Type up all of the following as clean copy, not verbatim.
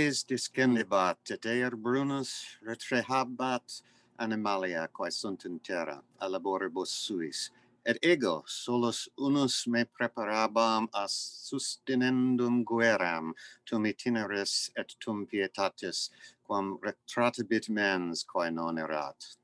Tes discendebat et eer brunus retrehabat animalia quae sunt in terra a laboribus suis, et ego solus unus me preparabam a sustinendum guerram tum itineris et tum pietatis quam retractabit mens quae non erat.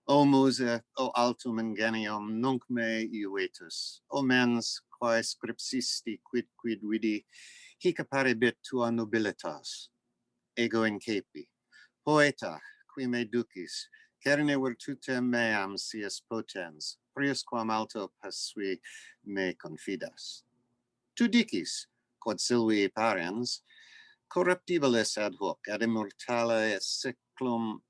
O Muse, o altum ingenium, nunc me iuetus, o mens quae scripsisti quid vidi, hic apparibit tua nobilitas, ego incepi. Poeta, qui me ducis, cerne virtutem meam sias potens, priusquam alto persui me confidas. Tu dicis, quod Silvii parens, corruptibilis ad hoc, ad immortale seclum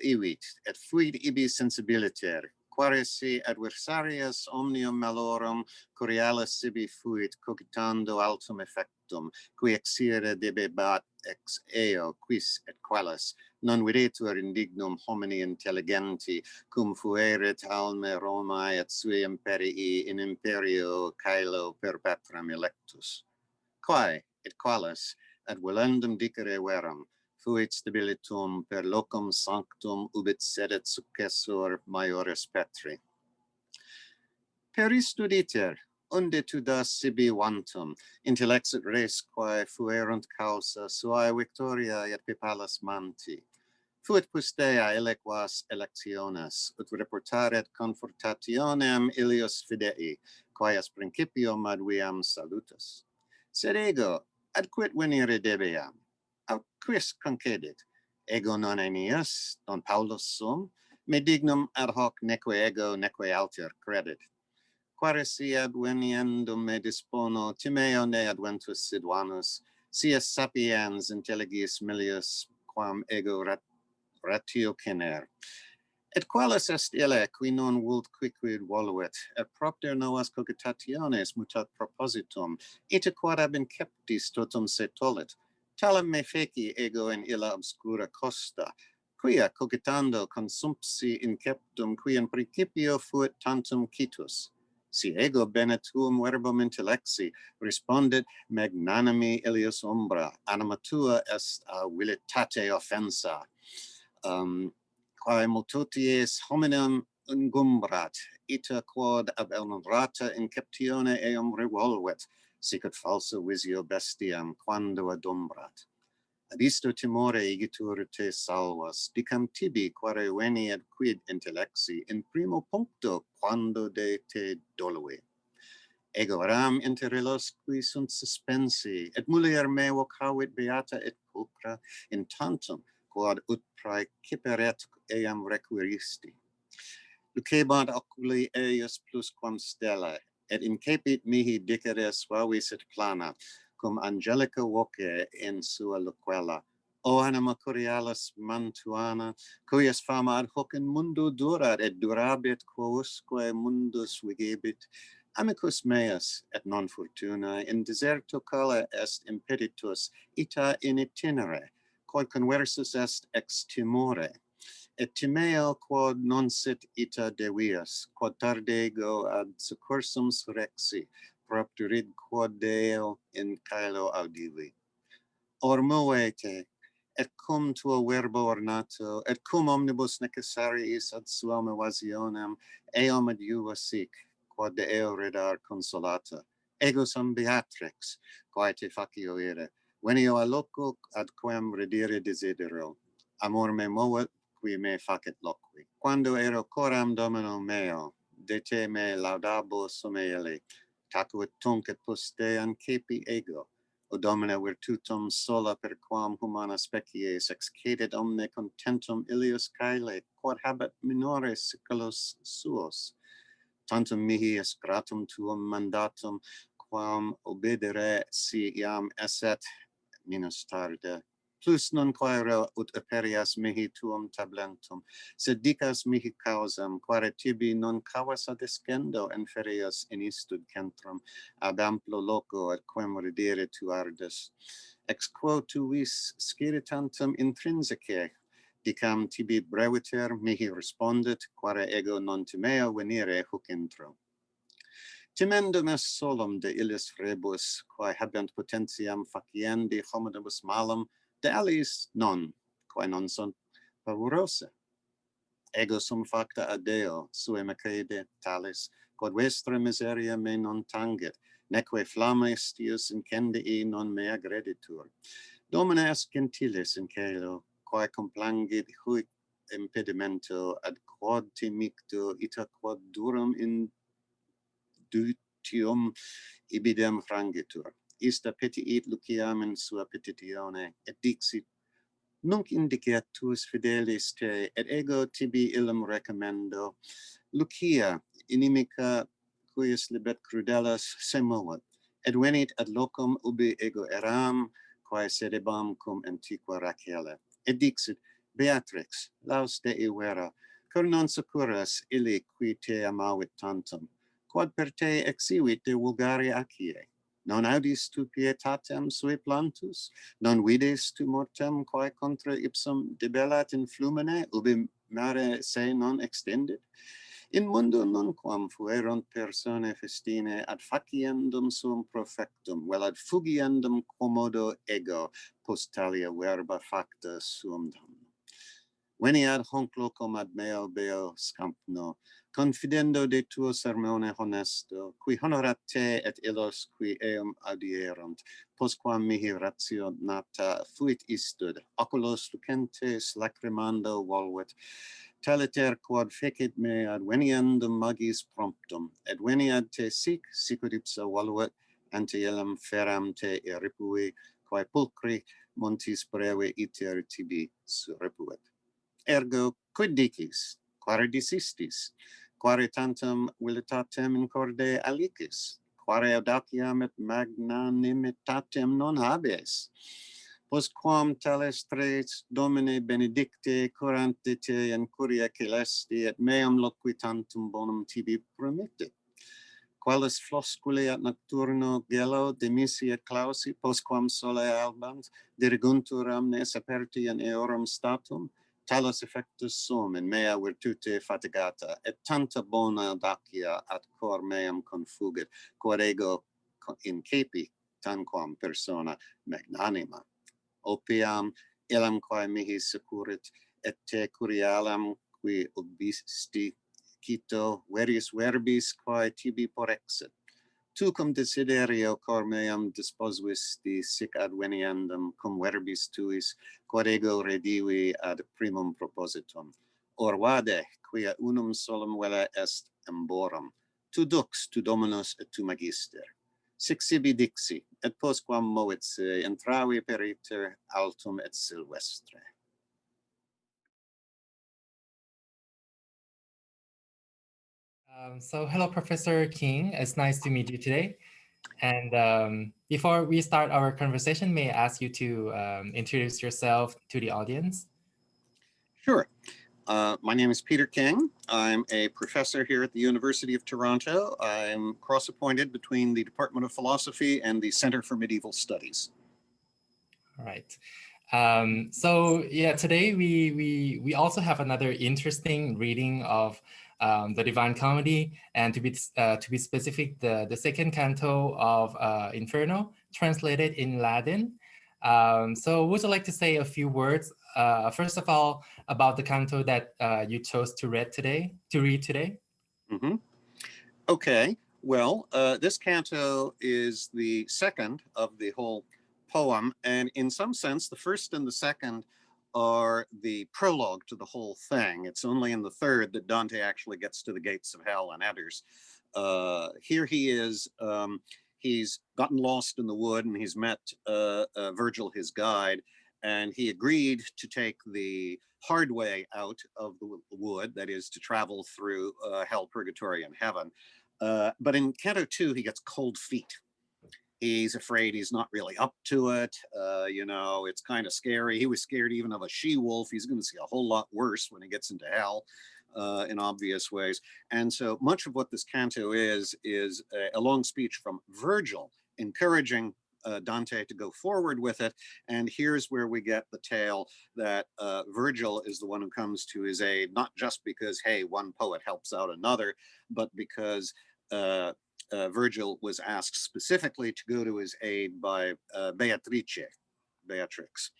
evit, et fuit ibi sensibiliter, quare si adversarius omnium malorum curialis sibi fuit cogitando altum effectum, qui exire debebat ex eo quis et qualis, non videtur indignum homini intelligenti, cum fuerit alme Romae et sui imperii in imperio caelo perpetuum electus. Quae et qualis ad volendum dicere verum, fuit stabilitum per locum sanctum ubit sedet successor maioris Petri. Per istuditer, unde tu das sibi vantum, intellexit res quae fuerunt causa suae victoria et pipalis manti. Fuit postea elequas electiones, ut reportaret confortationem ilius fidei, quaes principium ad viam salutus. Sed ego, ad quid venire debeam? Aut quis concedit? Ego non Aeneas, non Paulus sum, me dignum ad hoc neque ego neque alter credit. Quare si adveniendum me dispono, Timeo ne adventus Siduanus, sias sapiens intelligis milius quam ego ratiocener. Et qualis est ille qui non vult quicquid voluit, et propter novas cogitationes mutat propositum, ita quod ab inceptis totum se tollit. Talam me feci ego in illa obscura costa, quia cogitando consumpsi inceptum, qui in principio fuit tantum citus. Si ego bene tuum verbum intellexi, respondit magnanimi ilius umbra, anima tua est a vilitate offensa. Quae multoties hominem ingumbrat, ita quod ab elnerata inceptione eum revolvet, sicut falsa visio bestiam quando adumbrat. Ad isto timore igitur te salvas, dicam tibi quare veni ad quid intellexi in primo puncto quando de te dolui. Ego ram inter illos qui sunt suspensi, et mulier me vocavit beata et pulcra in tantum, quod ut praeciperet eam requiristi. Lucebant oculi eius plusquam stella, et incepit mihi dicere suavis et plana, cum angelica voce in sua loquela. O anima curialis mantuana, cuius fama ad hoc in mundo durat et durabit quousque mundus vigebit, amicus meus et non fortuna in deserto cala est impeditus ita in itinere, quod conversus est ex timore. Et timeo quod non sit ita devius, quod tardego ad succursum surrexi, propterid quod Deo in caelo audivi. Or moete, et cum tua verbo ornato, et cum omnibus necessariis ad suam evasionem, eum adiuva sic, quod de eo redar consolata. Ego sum Beatrix, quae te facio ire, venio a loco ad quem redire desidero. Amor me movet, qui me facet loqui. Quando ero coram domino meo, de te me laudabo sumeili, tacuit tunc et poste ancepi ego. O Domine virtutum sola per quam humana species excedit omne contentum ilius caele, quod habet minores siculos suos. Tantum mihi est gratum tuum mandatum, quam obedere si iam esset minus tarde. Plus non quaere ut aperias mihi tuum tablentum, sed dicas mihi causam, quare tibi non cavas ad escendo inferius in istud centrum, ab amplo loco et quem redire tu ardis. Ex quo tu vis spiritantum intrinsicae, dicam tibi breviter mihi respondit, quare ego non timeo venire huc intro. Timendum est solum de illis rebus, quae habent potentiam faciendi hominibus malum, de aliis non, quae non sunt pavurose. Ego sum facta ad Deo, sue macede talis, quod vestra miseria me non tangit, neque flamma estius incendii non me aggreditur. Domine est gentilis in caelo, quae complangit huic impedimento ad quod timicto ita quod durum indutium ibidem frangitur. Ista petiit Luciam in sua petitione, et dixit, nunc indicet tuus fidelis te, et ego tibi illum recommendo. Lucia, inimica cuius libet crudelas semovet, et venit ad locum ubi ego eram, quae sedebam cum antiqua Rachele. Et dixit, Beatrix, laus Dei vera, cur non securas illi qui te amavit tantum, quod per te exivit de vulgari acie. Non audis tu pietatem sui plantus? Non vides tu mortem quae contra ipsum debellat in flumine, ubi mare se non extendit? In mundo nunquam fuerunt personae festine ad faciendum sum profectum, vel ad fugiendum commodo ego post talia verba facta suum damno. Veniat honc locum ad meo beo scampno, confidendo de tuo sermone honesto, qui honorat te et illos qui eum audierunt, postquam mihi ratio nata fuit istud, oculos lucentes lacrimando volvet, taliter quod fecit me ad veniendum magis promptum, et veniat te sicut ipsa volvet, ante illum feram te irripui, quae pulcri montis breve iter tibi surripuit. Ergo, quid dicis? Quare disistis? Quare tantum vilitatem in corde alicis? Quare audaciam et magnanimitatem non habes? Postquam tales tres Domine benedicte curant de te in curia celesti, et meum loqui tantum bonum tibi promittit. Qualis flosculi at nocturno gelo demisi et clausi, postquam sole albant, diriguntur amnes aperti in eorum statum, talis effectus sum in mea virtute fatigata, et tanta bona audacia at cor meam confugit, quod ego incepi tanquam persona magnanima. Opiam illam quae mihi securit, et te curialam qui obisti cito verius verbis quae tibi porexit. Tu cum desiderio cor meam disposuisti sic ad veniendum cum verbis tuis, quod ego redivi ad primum propositum. Or vade, quia unum solum vela est emborum, tu dux, tu dominus et tu magister. Sic sibi dixi, et postquam movit se intravi per iter altum et silvestre. So hello, Professor King. It's nice to meet you today. And before we start our conversation, may I ask you to introduce yourself to the audience? Sure. My name is Peter King. I'm a professor here at the University of Toronto. I'm cross-appointed between the Department of Philosophy and the Center for Medieval Studies. All right. So yeah, today we also have another interesting reading of the Divine Comedy, and to be specific, the second canto of Inferno, translated in Latin. So would you like to say a few words, first of all, about the canto that you chose to read today? Mm-hmm. Okay. Well, this canto is the second of the whole poem, and in some sense, the first and the second are the prologue to the whole thing. It's only in the third that Dante actually gets to the gates of hell and enters. Here he is. He's gotten lost in the wood, and he's met Virgil, his guide, and he agreed to take the hard way out of the wood, that is, to travel through hell, purgatory, and heaven. But in Canto 2, he gets cold feet. He's afraid he's not really up to it. It's kind of scary. He was scared even of a she-wolf. He's going to see a whole lot worse when he gets into hell in obvious ways. And so much of what this canto is a long speech from Virgil, encouraging Dante to go forward with it. And here's where we get the tale that Virgil is the one who comes to his aid, not just because, hey, one poet helps out another, but because Virgil was asked specifically to go to his aid by Beatrix,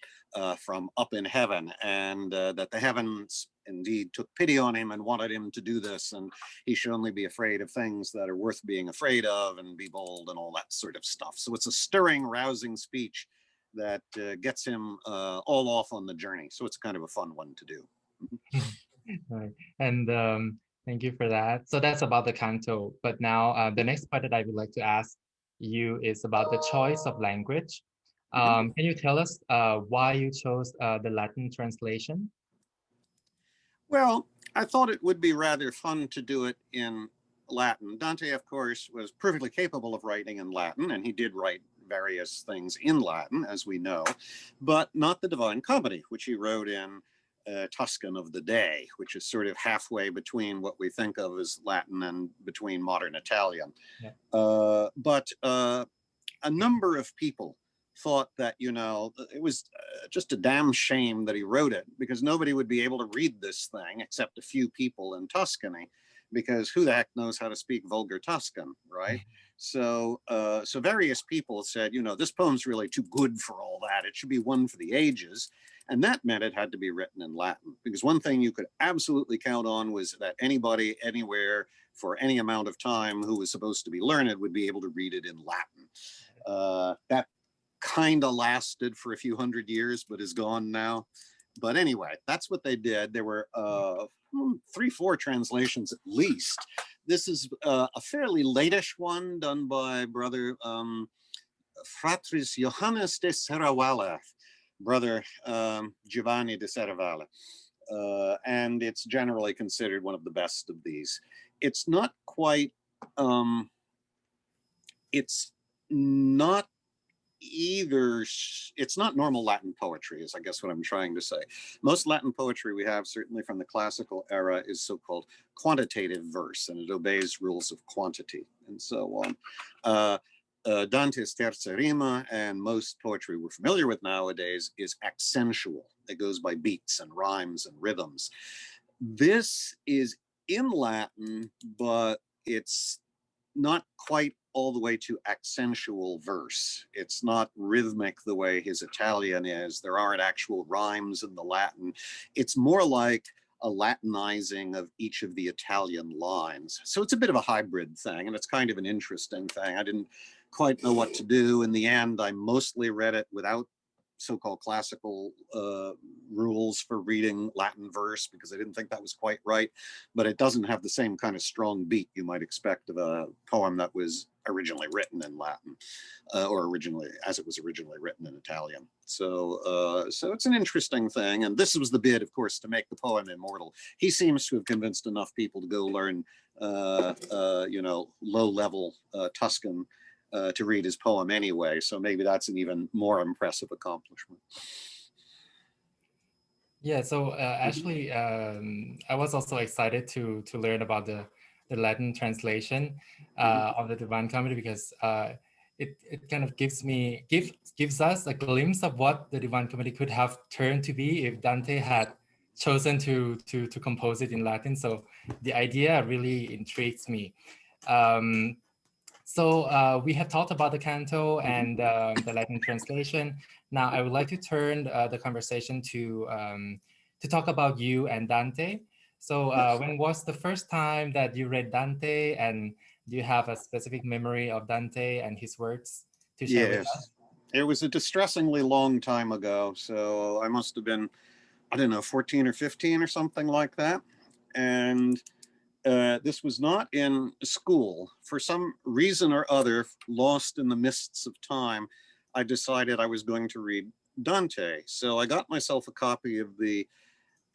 from up in heaven, and that the heavens indeed took pity on him and wanted him to do this, and he should only be afraid of things that are worth being afraid of and be bold and all that sort of stuff. So it's a stirring, rousing speech that gets him all off on the journey. So it's kind of a fun one to do. Right. And thank you for that. So that's about the canto. But now the next part that I would like to ask you is about the choice of language. Can you tell us why you chose the Latin translation? Well, I thought it would be rather fun to do it in Latin. Dante, of course, was perfectly capable of writing in Latin, and he did write various things in Latin, as we know, but not the Divine Comedy, which he wrote in Tuscan of the day, which is sort of halfway between what we think of as Latin and between modern Italian. Yeah. But a number of people thought that, you know, it was just a damn shame that he wrote it, because nobody would be able to read this thing except a few people in Tuscany, because who the heck knows how to speak vulgar Tuscan, right? So various people said, you know, this poem's really too good for all that. It should be one for the ages. And that meant it had to be written in Latin, because one thing you could absolutely count on was that anybody, anywhere, for any amount of time who was supposed to be learned would be able to read it in Latin. That kind of lasted for a few hundred years, but is gone now. But anyway, that's what they did. There were 3-4 translations at least. This is a fairly latish one done by brother Fratris Johannes de Serravalle, brother Giovanni de Serravalle. And it's generally considered one of the best of these. It's not quite, it's not either, it's not normal Latin poetry, is I guess what I'm trying to say. Most Latin poetry we have, certainly from the classical era, is so-called quantitative verse, and it obeys rules of quantity and so on. Dante's Terza Rima and most poetry we're familiar with nowadays is accentual. It goes by beats and rhymes and rhythms. This is in Latin, but it's not quite all the way to accentual verse. It's not rhythmic the way his Italian is. There aren't actual rhymes in the Latin. It's more like a Latinizing of each of the Italian lines. So it's a bit of a hybrid thing, and it's kind of an interesting thing. I didn't quite know what to do. In the end, I mostly read it without so-called classical rules for reading Latin verse, because I didn't think that was quite right, but it doesn't have the same kind of strong beat you might expect of a poem that was originally written in Latin, or as it was originally written in Italian. So it's an interesting thing, and this was the bid, of course, to make the poem immortal. He seems to have convinced enough people to go learn, you know, low-level Tuscan to read his poem anyway. So maybe that's an even more impressive accomplishment. Yeah, so actually, I was also excited to learn about the Latin translation of the Divine Comedy, because it kind of gives us a glimpse of what the Divine Comedy could have turned to be if Dante had chosen to compose it in Latin. So the idea really intrigues me. So we have talked about the canto and the Latin translation. Now I would like to turn the conversation to talk about you and Dante. So when was the first time that you read Dante, and do you have a specific memory of Dante and his works to share with us? It was a distressingly long time ago. So I must have been, I don't know, 14 or 15 or something like that. And this was not in school. For some reason or other, lost in the mists of time, I decided I was going to read Dante. So I got myself a copy of the,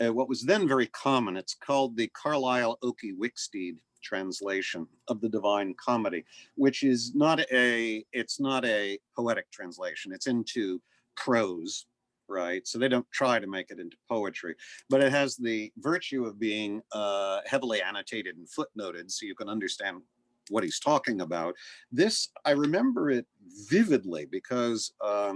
what was then very common. It's called the Carlyle Oakey Wicksteed translation of the Divine Comedy, which is it's not a poetic translation. It's into prose, right? So they don't try to make it into poetry, but it has the virtue of being heavily annotated and footnoted, so you can understand what he's talking about. This, I remember it vividly, because I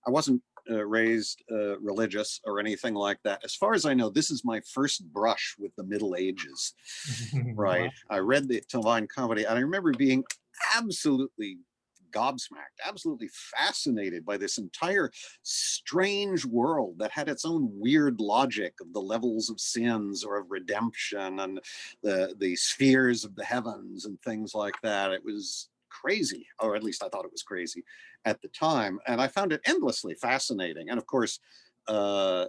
wasn't raised religious or anything like that. As far as I know, this is my first brush with the Middle Ages, right? Wow. I read the Divine Comedy, and I remember being absolutely gobsmacked, absolutely fascinated by this entire strange world that had its own weird logic of the levels of sins or of redemption and the spheres of the heavens and things like that. It was crazy, or at least I thought it was crazy at the time, and I found it endlessly fascinating. And of course, I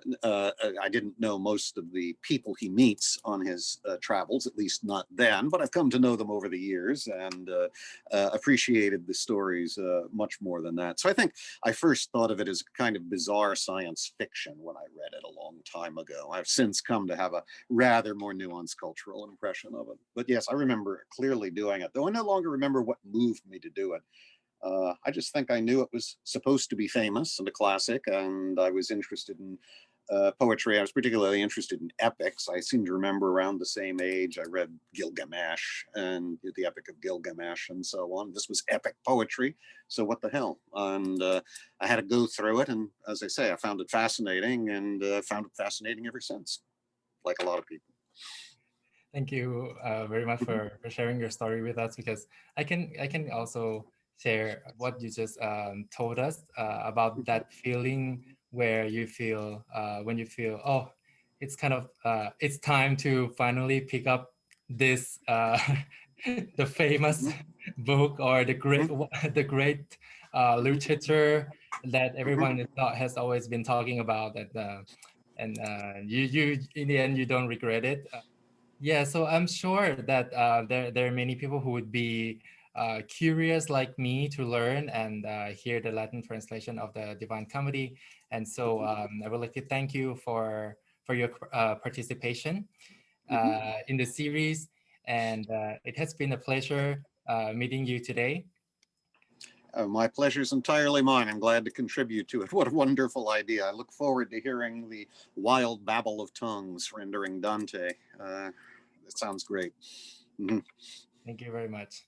didn't know most of the people he meets on his travels, at least not then, but I've come to know them over the years and appreciated the stories much more than that. So I think I first thought of it as kind of bizarre science fiction when I read it a long time ago. I've since come to have a rather more nuanced cultural impression of it. But yes, I remember clearly doing it, though I no longer remember what moved me to do it. I just think I knew it was supposed to be famous and a classic, and I was interested in poetry. I was particularly interested in epics. I seem to remember around the same age I read Gilgamesh and the Epic of Gilgamesh and so on. This was epic poetry, so what the hell? And I had to go through it, and as I say, I found it fascinating, and found it fascinating ever since, like a lot of people. Thank you very much for sharing your story with us, because I can also share what you just told us about that feeling where you feel when you feel, oh, it's kind of it's time to finally pick up this the famous book or the great literature that everyone has always been talking about, and you in the end you don't regret it. Yeah, so I'm sure that there are many people who would be curious like me to learn and hear the Latin translation of the Divine Comedy. And so I would like to thank you for your participation in the series. And it has been a pleasure meeting you today. My pleasure is entirely mine. I'm glad to contribute to it. What a wonderful idea. I look forward to hearing the wild babble of tongues rendering Dante. It sounds great. Thank you very much.